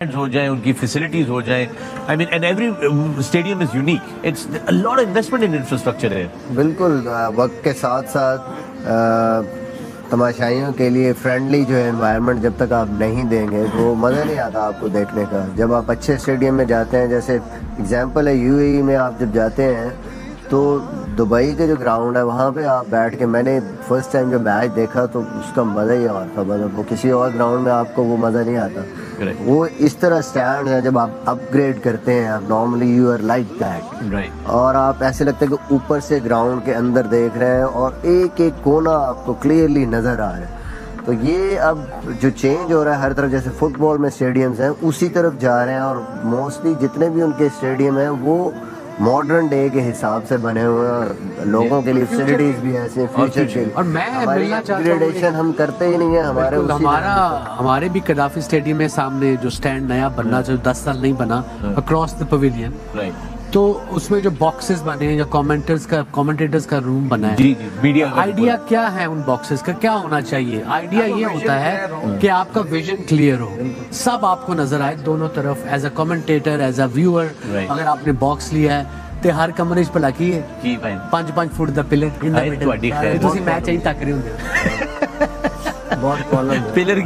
हो जाए, उनकी फैसिलिटीज हो जाए. I mean and every stadium is unique. It's a lot of investment in infrastructure है. बिल्कुल. वक्त के साथ साथ तमाशाइयों के लिए फ्रेंडली जो है एनवायरनमेंट जब तक आप नहीं देंगे तो मज़ा नहीं आता आपको देखने का. जब आप अच्छे स्टेडियम में जाते हैं, जैसे एग्जांपल है यूएई में, आप जब जाते हैं तो दुबई के जो ग्राउंड है वहाँ पे आप बैठ के, मैंने फर्स्ट टाइम जब मैच देखा तो उसका मज़ा ही और था. मतलब वो किसी और ग्राउंड में आपको वो मज़ा नहीं आता. वो इस तरह स्टैंड है, जब आप अपग्रेड करते हैं आप normally you are like that, और आप ऐसे लगता है कि ऊपर से ग्राउंड के अंदर देख रहे हैं और एक एक कोना आपको क्लियरली नज़र आ रहा है. तो ये अब जो चेंज हो रहा है हर तरफ, जैसे फुटबॉल में स्टेडियम्स हैं उसी तरफ जा रहे हैं, और मोस्टली जितने भी उनके स्टेडियम हैं वो मॉडर्न डे के हिसाब से बने हुए हैं और लोगों के लिए फैसिलिटीज भी ऐसे फ्यूचर के लिए. और मैं मिलना चाहता हूं, अपग्रेडेशन हम करते ही नहीं है हमारे भी कदाफी स्टेडियम में सामने जो स्टैंड नया बनना चाहिए, 10 साल नहीं बना, अक्रॉस द पवेलियन, तो उसमें जो बॉक्सेस बने हैं, जो कमेंटेटर्स का रूम बना है, मीडिया आइडिया क्या है उन बॉक्सेस का, क्या होना चाहिए? आइडिया ये होता है कि आपका विजन क्लियर हो, सब आपको नजर आए दोनों तरफ, as a commentator, as a viewer. अगर आपने बॉक्स लिया है तो हर कमरे 'ਚ भला की है 5 foot the pillar in the middle, ਤੁਸੀਂ ਮੈਚ ਹੀ ਤੱਕ ਰਹੇ ਹੁੰਦੇ ਹੋ. बहुत प्रॉब्लम पिलर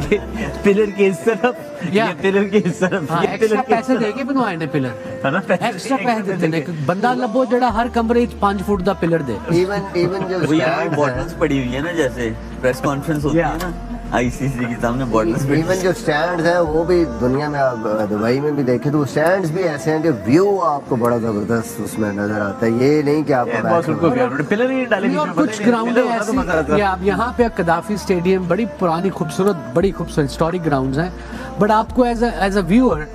के इस तरफ या पिलर के इस तरफ. एक्स्ट्रा पैसे देके बनवाए ने पिलर, है ना? एक्स्ट्रा पैसे देते ने. बंदा लभो जेड़ा हर कमरे 'ਚ 5 फुट ਦਾ पिलर दे. इवन जो बॉटल्स पड़ी हुई है ना, जैसे प्रेस कॉन्फ्रेंस होती है ना आईसीसी के सामने बॉटल्स. इवन जो स्टैंड्स हैं वो भी दुनिया में, आप दुबई में भी देखें तो स्टैंड्स भी ऐसे हैं कि व्यू आपको बड़ा जबरदस्त उसमें नजर आता है. ये नहीं कि आपको पिलर ही डाले. और कुछ ग्राउंड ऐसे, आप यहाँ पे कदाफी स्टेडियम बड़ी पुरानी खूबसूरत हिस्टोरिक ग्राउंड्स हैं, बट आपको एज अ व्यूअर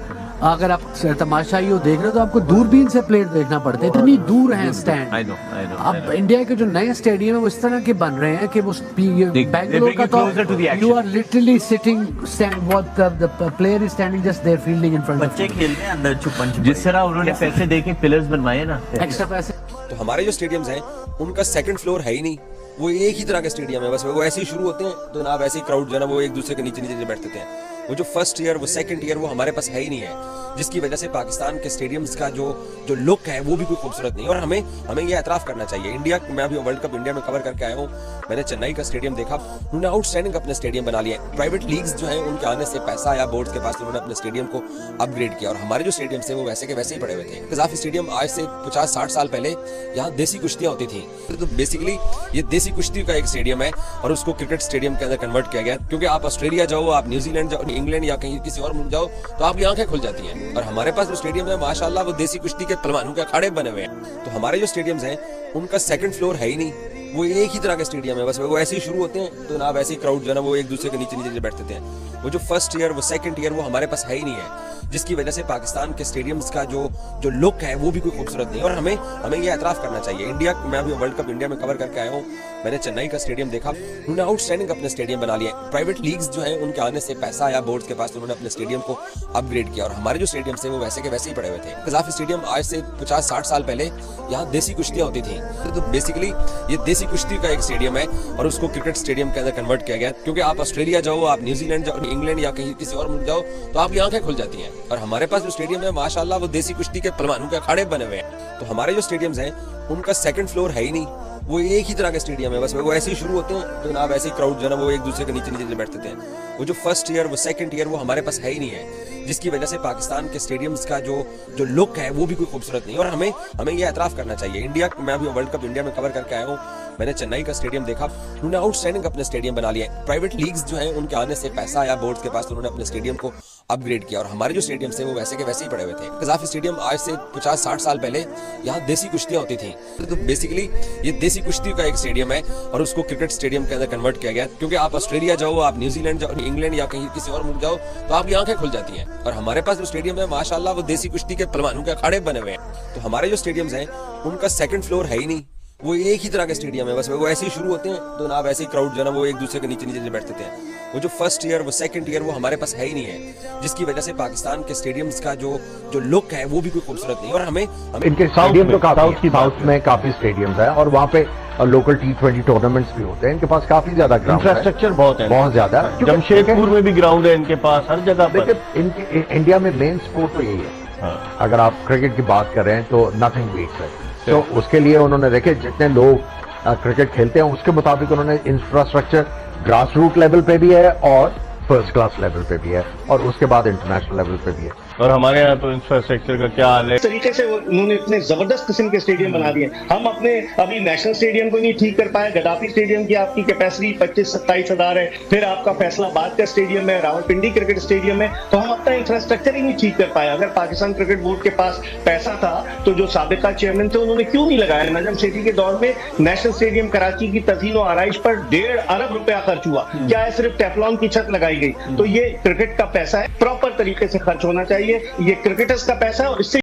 अगर आप तमाशाई हो देख रहे हो तो आपको दूरबीन से प्लेट देखना पड़ता है, इतनी दूर है स्टैंड. अब इंडिया के जो नए स्टेडियम है वो इस तरह के बन रहे हैं कि वो बेंगलोर का तो you are literally sitting stand, what the player is standing just there fielding in front. बच्चे खेल रहे हैं अंदर छुपन. जिस तरह उन्होंने पैसे देके पिलर्स बनवाए ना, एक्स्ट्रा पैसे. तो हमारे जो स्टेडियम्स हैं उनका सेकंड फ्लोर है ही नहीं, वो एक ही तरह के स्टेडियम है. बस वो ऐसे ही शुरू होते हैं तो जनाब ऐसे ही क्राउड जो है ना वो एक दूसरे के नीचे नीचे बैठते थे. वो जो फर्स्ट ईयर, वो सेकंड ईयर, वो हमारे पास है ही नहीं है, जिसकी वजह से पाकिस्तान के स्टेडियम्स का जो लुक है वो भी कोई खूबसूरत नहीं है. और हमें ये एतराफ़ करना चाहिए. इंडिया, मैं अभी वर्ल्ड कप इंडिया में कवर करके आया हूँ, मैंने चेन्नई का स्टेडियम देखा, उन्होंने आउटस्टैंडिंग अपने स्टेडियम बना लिए. प्राइवेट लीग्स जो है उनके आने से पैसा आया बोर्ड्स के पास, उन्होंने अपने स्टेडियम को अपग्रेड किया. और हमारे जो स्टेडियम थे वो वैसे के वैसे ही पड़े हुए थे. कज़ाफी स्टेडियम आज से 50-60 साल पहले यहाँ देसी कुश्तियाँ होती थी. तो बेसिकली ये देसी कुश्ती का एक स्टेडियम है और उसको क्रिकेट स्टेडियम के अंदर कन्वर्ट किया गया. क्योंकि आप ऑस्ट्रेलिया जाओ, आप न्यूजीलैंड जाओ, इंग्लैंड या कहीं किसी और मुल्क जाओ तो आपकी आंखें खुल जाती हैं. और हमारे पास जो स्टेडियम है माशाल्लाह वो देसी कुश्ती के पहलवानों के अखाड़े बने हुए हैं. तो हमारे जो स्टेडियम्स हैं उनका सेकंड फ्लोर है ही नहीं, वो एक ही तरह के स्टेडियम है. बस वो ऐसे ही शुरू होते हैं तो जनाब ऐसे ही क्राउड जो है ना वो एक दूसरे के नीचे नीचे बैठते थे. वो जो फर्स्ट ईयर, वो सेकंड ईयर, वो हमारे पास है ही नहीं है, जिसकी वजह से पाकिस्तान के स्टेडियम्स का जो लुक है वो भी कोई खूबसूरत नहीं है. और हमें ये एतराफ़ करना चाहिए. इंडिया, मैं अभी वर्ल्ड कप इंडिया में कवर करके आया हूँ, मैंने चेन्नई का स्टेडियम देखा, उन्होंने आउटस्टैंडिंग अपने स्टेडियम बना लिए. प्राइवेट लीग्स जो है उनके आने से पैसा आया बोर्ड्स के पास, उन्होंने अपने स्टेडियम को अपग्रेड किया. और हमारे जो स्टेडियम थे वो वैसे के वैसे ही पड़े हुए थे. कज़ाफी स्टेडियम आज से 50-60 साल पहले यहाँ देसी कुश्तियाँ होती थी. तो बेसिकली ये देसी कुश्ती का एक स्टेडियम है और उसको क्रिकेट स्टेडियम के अंदर कन्वर्ट किया गया. क्योंकि आप ऑस्ट्रेलिया जाओ, आप न्यूजीलैंड जाओ, इंग्लैंड या कहीं किसी और मुल्क जाओ तो आपकी आंखें खुल जाती हैं. और हमारे पास जो स्टेडियम है माशाल्लाह वो देसी कुश्ती के पहलवानों के अखाड़े बने हुए हैं. तो हमारे जो स्टेडियम्स हैं उनका सेकंड फ्लोर है ही नहीं, वो एक ही तरह के स्टेडियम है. बस वो ऐसे ही शुरू होते हैं तो जनाब ऐसे ही क्राउड जो है ना वो एक दूसरे के नीचे नीचे बैठते थे. वो जो फर्स्ट ईयर, वो सेकंड ईयर, वो हमारे पास है ही नहीं है, जिसकी वजह से पाकिस्तान के स्टेडियम्स का जो लुक है वो भी कोई खूबसूरत नहीं है. और हमें ये एतराफ़ करना चाहिए. इंडिया, मैं अभी वर्ल्ड कप इंडिया में कवर करके आया हूँ, मैंने चेन्नई का स्टेडियम देखा, उन्होंने आउटस्टैंडिंग अपने स्टेडियम बना लिए. प्राइवेट लीग्स जो है उनके आने से पैसा आया बोर्ड्स के पास, उन्होंने अपने स्टेडियम को अपग्रेड किया. और हमारे जो स्टेडियम थे वो वैसे के वैसे ही पड़े हुए थे. कज़ाफी स्टेडियम आज से 50-60 साल पहले यहाँ देसी कुश्तियाँ होती थी. तो बेसिकली ये देसी कुश्ती का एक स्टेडियम है और उसको क्रिकेट स्टेडियम के अंदर कन्वर्ट किया गया. क्योंकि आप ऑस्ट्रेलिया जाओ, आप न्यूजीलैंड जाओ, इंग्लैंड या कहीं किसी और मुल्क जाओ तो आपकी आंखें खुल जाती हैं. और हमारे पास जो स्टेडियम है माशाल्लाह वो देसी कुश्ती के पहलवानों के अखाड़े बने हुए हैं. तो हमारे जो स्टेडियम्स हैं उनका सेकंड फ्लोर है ही नहीं, वो एक ही तरह के स्टेडियम है. बस वो ऐसे ही शुरू होते हैं तो जनाब ऐसे ही क्राउड जो है ना वो एक दूसरे के नीचे नीचे बैठते थे. वो जो फर्स्ट ईयर वो सेकंड ईयर वो हमारे पास है ही नहीं है, जिसकी वजह से पाकिस्तान के स्टेडियम्स का जो लुक है वो भी कोई खूबसूरत नहीं। और हमें इनके स्टेडियम तो काफी साउथ में काफी स्टेडियम्स है और वहाँ पे लोकल T20 टूर्नामेंट्स भी होते हैं। इनके पास काफी ज्यादा इंफ्रास्ट्रक्चर बहुत है, बहुत ज्यादा। जमशेदपुर में भी ग्राउंड है इनके पास, हर जगह पर। देखिए इनके इंडिया में मेन स्पोर्ट तो यही है। अगर आप क्रिकेट की बात कर रहे हैं तो नथिंग बीट्स है। तो उसके लिए उन्होंने देखे जितने लोग क्रिकेट खेलते हैं उसके मुताबिक उन्होंने इंफ्रास्ट्रक्चर ग्रास रूट लेवल पे भी है और फर्स्ट क्लास लेवल पे भी है और उसके बाद इंटरनेशनल लेवल पे भी है। और हमारे यहाँ तो इंफ्रास्ट्रक्चर का क्या हाल है। इस तरीके से उन्होंने इतने जबरदस्त किस्म के स्टेडियम बना दिए। हम अपने अभी नेशनल स्टेडियम को नहीं ठीक कर पाए। गद्दाफी स्टेडियम की आपकी कैपेसिटी 25-27 हजार है, फिर आपका फैसलाबाद का स्टेडियम है, रावलपिंडी क्रिकेट स्टेडियम है, तो हम अपना इंफ्रास्ट्रक्चर ही नहीं ठीक कर पाए। अगर पाकिस्तान क्रिकेट बोर्ड के पास पैसा था तो जो साबिका चेयरमैन थे उन्होंने क्यों नहीं लगाया। नजम सेठी के दौर में नेशनल स्टेडियम कराची की तज़ीन और आराइश पर 1.5 अरब रुपया खर्च हुआ। क्या है, सिर्फ टेफ्लॉन की छत लगाई गई। तो ये क्रिकेट का पैसा है, प्रॉपर तरीके से खर्च होना चाहिए। ये क्रिकेटर्स का पैसा है और इससे